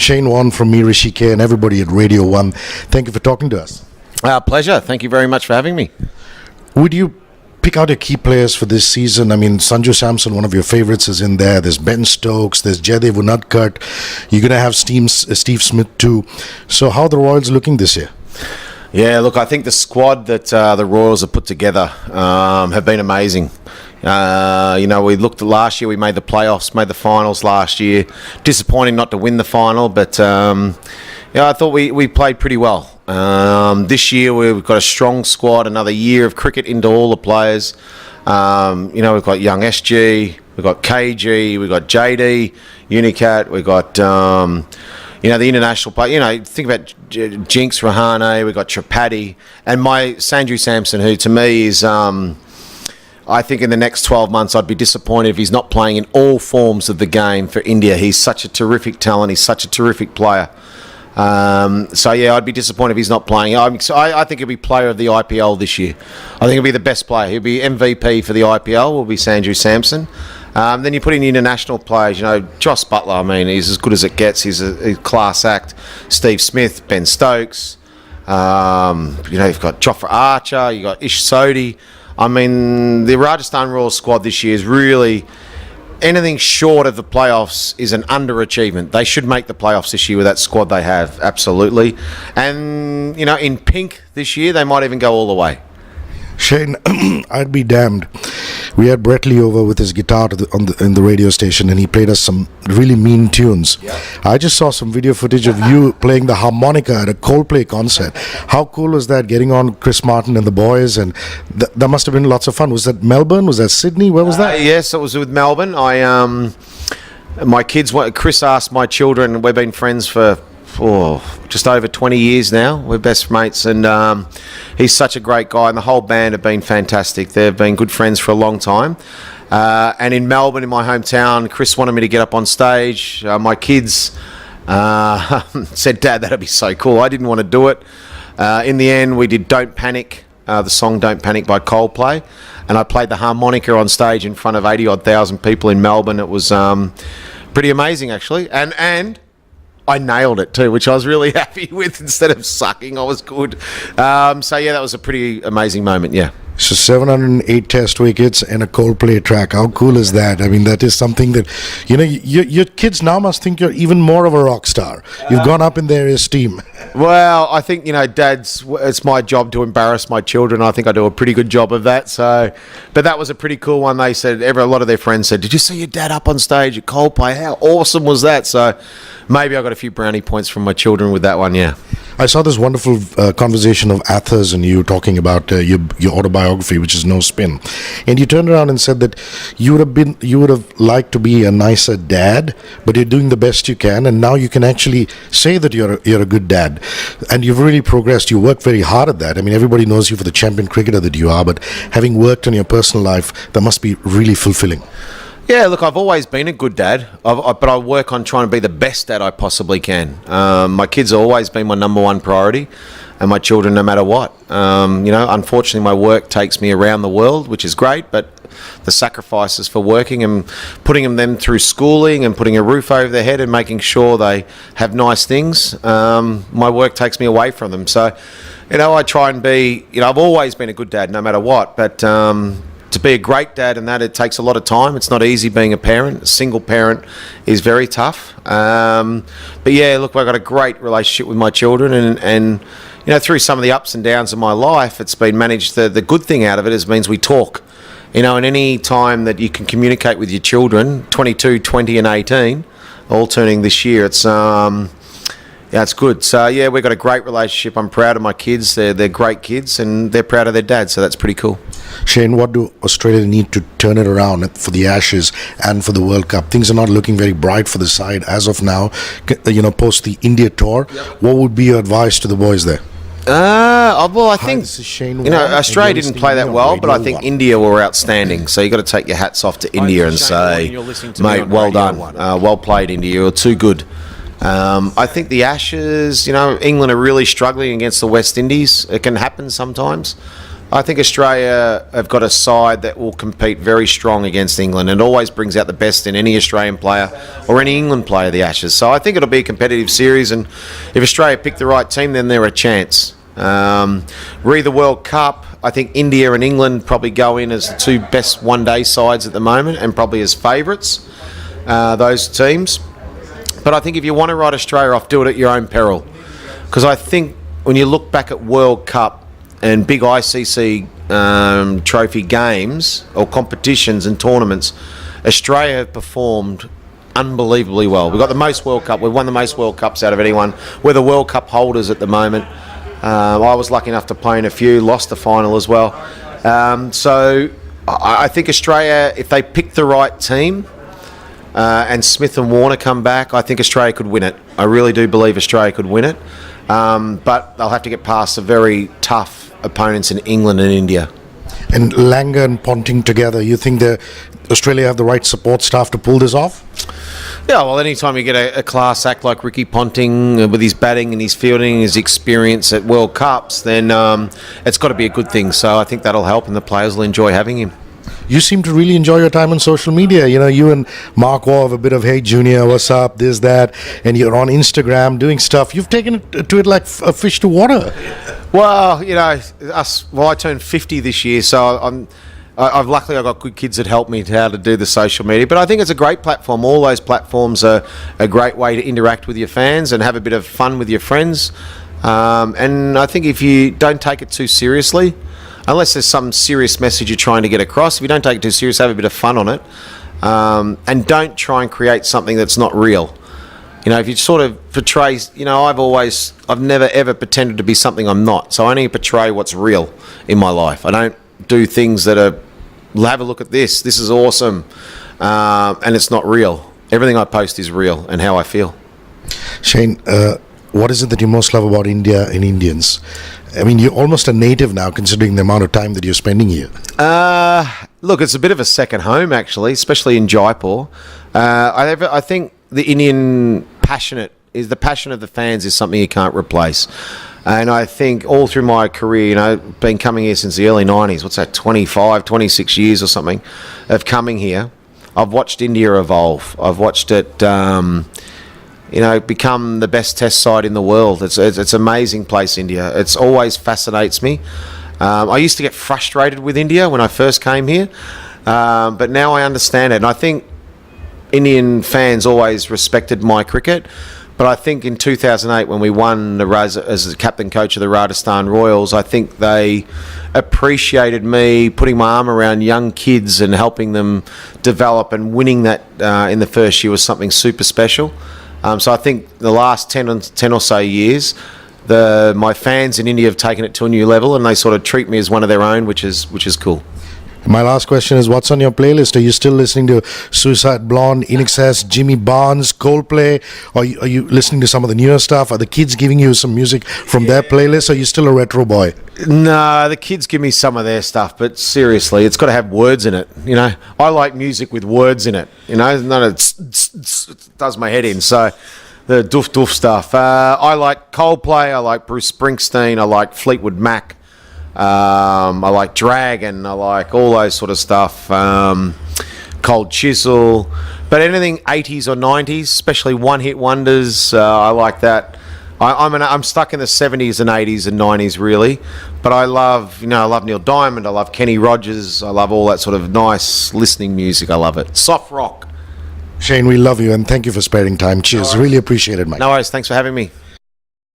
Shane Warne from me, Hrishi K, and everybody at Radio 1. Thank you for talking to us. Pleasure. Thank you very much for having me. Would you pick out your key players for this season? I mean, Sanju Samson, one of your favorites, is in there. There's Ben Stokes. There's Jaydev Unadkat. You're going to have Steve Smith too. So how are the Royals looking this year? Yeah, look, I think the squad that the Royals have put together have been amazing. We looked at last year, we made the playoffs, made the finals last year. Disappointing not to win the final, but I thought we played pretty well. This year we've got a strong squad, another year of cricket into all the players. We've got young SG, we've got KG, we've got JD, Unicat, we've got the international play. Think about Jinx, Rahane, we've got Tripathi, and my Sanju Samson, who to me is, I think in the next 12 months I'd be disappointed if he's not playing in all forms of the game for India. He's such a terrific talent, he's such a terrific player. I'd be disappointed if he's not playing. I think he'll be player of the IPL this year. I think he'll be the best player. He'll be MVP for the IPL, will be Sanju Samson. Then you put in the international players, Joss Butler, I mean, he's as good as it gets. He's a class act. Steve Smith, Ben Stokes. You've got Jofra Archer, you've got Ish Sodhi. I mean, the Rajasthan Royals squad this year is really... anything short of the playoffs is an underachievement. They should make the playoffs this year with that squad they have, absolutely. And, in pink this year, they might even go all the way. Shane, I'd be damned. We had Brett Lee over with his guitar in the radio station, and he played us some really mean tunes. Yeah. I just saw some video footage of you playing the harmonica at a Coldplay concert. How cool was that, getting on Chris Martin and the boys? And that must have been lots of fun. Was that Melbourne? Was that Sydney? Where was that? Yes, it was with Melbourne. My kids, Chris asked my children, we've been friends for just over 20 years now. We're best mates, and he's such a great guy, and the whole band have been fantastic. They've been good friends for a long time. And in Melbourne, in my hometown, Chris wanted me to get up on stage. My kids said, "Dad, that'd be so cool." I didn't want to do it. In the end, we did Don't Panic, the song Don't Panic by Coldplay, and I played the harmonica on stage in front of 80-odd thousand people in Melbourne. It was pretty amazing, actually. And I nailed it too, which I was really happy with. Instead of sucking, I was good. That was a pretty amazing moment, yeah. So 708 test wickets and a Coldplay track. How cool is that? I mean, that is something that, your kids now must think you're even more of a rock star. You've gone up in their esteem. Well, I think, it's my job to embarrass my children. I think I do a pretty good job of that. But that was a pretty cool one. They said, a lot of their friends said, "Did you see your dad up on stage at Coldplay? How awesome was that?" So maybe I got a few brownie points from my children with that one, yeah. I saw this wonderful conversation of Athers and you talking about your autobiography, which is No Spin, and you turned around and said that you would have liked to be a nicer dad, but you're doing the best you can, and now you can actually say that you're a good dad, and you've really progressed. You work very hard at that. I mean, everybody knows you for the champion cricketer that you are, but having worked on your personal life, that must be really fulfilling. Yeah, look, I've always been a good dad, but I work on trying to be the best dad I possibly can. My kids have always been my number one priority, and my children no matter what. Unfortunately my work takes me around the world, which is great, but the sacrifices for working and putting them through schooling and putting a roof over their head and making sure they have nice things, my work takes me away from them. So, I try and be, I've always been a good dad no matter what, but to be a great dad, and that it takes a lot of time. It's not easy being a parent. A single parent is very tough. But yeah, look, I've got a great relationship with my children, and through some of the ups and downs of my life, it's been managed. The good thing out of it is means we talk. And any time that you can communicate with your children, 22, 20 and 18, all turning this year, it's good. So yeah, we've got a great relationship. I'm proud of my kids. They're great kids, and they're proud of their dad. So that's pretty cool. Shane, what do Australia need to turn it around for the Ashes and for the World Cup? Things are not looking very bright for the side as of now. Post the India tour, Yep. What would be your advice to the boys there? I think Australia didn't play that well, but I think India were outstanding. So you got to take your hats off to India and say, mate, well done, well played, India. You're too good. I think the Ashes, England are really struggling against the West Indies. It can happen sometimes. I think Australia have got a side that will compete very strong against England and always brings out the best in any Australian player or any England player, the Ashes. So I think it'll be a competitive series, and if Australia pick the right team, then they're a chance. Re the World Cup, I think India and England probably go in as the two best one-day sides at the moment and probably as favourites, those teams. But I think if you want to write Australia off, do it at your own peril. Because I think when you look back at World Cup and big ICC trophy games or competitions and tournaments, Australia have performed unbelievably well. We've got the most World Cup. We've won the most World Cups out of anyone. We're the World Cup holders at the moment. I was lucky enough to play in a few, lost the final as well. So I think Australia, if they pick the right team and Smith and Warne come back, I think Australia could win it. I really do believe Australia could win it. But they'll have to get past the very tough opponents in England and India. And Langer and Ponting together, you think that Australia have the right support staff to pull this off? Yeah, well, anytime you get a class act like Ricky Ponting with his batting and his fielding, his experience at World Cups, then it's got to be a good thing. So I think that'll help, and the players will enjoy having him. You seem to really enjoy your time on social media. You know, you and Mark Waugh have a bit of, hey, Junior, what's up, this, that, and you're on Instagram doing stuff. You've taken it to it like a fish to water. Well, you know, I turned 50 this year, so I've luckily got good kids that help me how to do the social media. But I think it's a great platform. All those platforms are a great way to interact with your fans and have a bit of fun with your friends. And I think if you don't take it too seriously, unless there's some serious message you're trying to get across, if you don't take it too serious, have a bit of fun on it. And don't try and create something that's not real. You know, if you sort of portray, you know, I've never ever pretended to be something I'm not. So I only portray what's real in my life. I don't do things that are, have a look at this is awesome, and it's not real. Everything I post is real and how I feel. Shane, what is it that you most love about India and Indians? I mean, you're almost a native now, considering the amount of time that you're spending here. Look, it's a bit of a second home, actually, especially in Jaipur. I think the Indian the passion of the fans is something you can't replace. And I think all through my career, you know, been coming here since the early 90s, what's that, 25, 26 years or something of coming here, I've watched India evolve. I've watched it, you know, become the best test side in the world. It's an amazing place, India. It's always fascinates me. I used to get frustrated with India when I first came here, but now I understand it. And I think Indian fans always respected my cricket. But I think in 2008, when we won as the captain coach of the Rajasthan Royals, I think they appreciated me putting my arm around young kids and helping them develop, and winning that in the first year was something super special. So I think the last 10 or so years, my fans in India have taken it to a new level, and they sort of treat me as one of their own, which is cool. My last question is, what's on your playlist? Are you still listening to Suicide Blonde, INXS, Jimmy Barnes, Coldplay? Or are you listening to some of the newer stuff? Are the kids giving you some music from their playlist? Or are you still a retro boy? No, the kids give me some of their stuff, but seriously, it's got to have words in it. You know, I like music with words in it. You know, none of it does my head in. So the doof stuff. I like Coldplay. I like Bruce Springsteen. I like Fleetwood Mac. I like Dragon, I like all those sort of stuff, Cold Chisel, but anything 80s or 90s, especially one-hit wonders, I like that. I'm stuck in the 70s and 80s and 90s really, but I love Neil Diamond, I love Kenny Rogers, I love all that sort of nice listening music, I love it. Soft rock. Shane, we love you and thank you for sparing time. Cheers. Really appreciate it, mate. No worries, thanks for having me.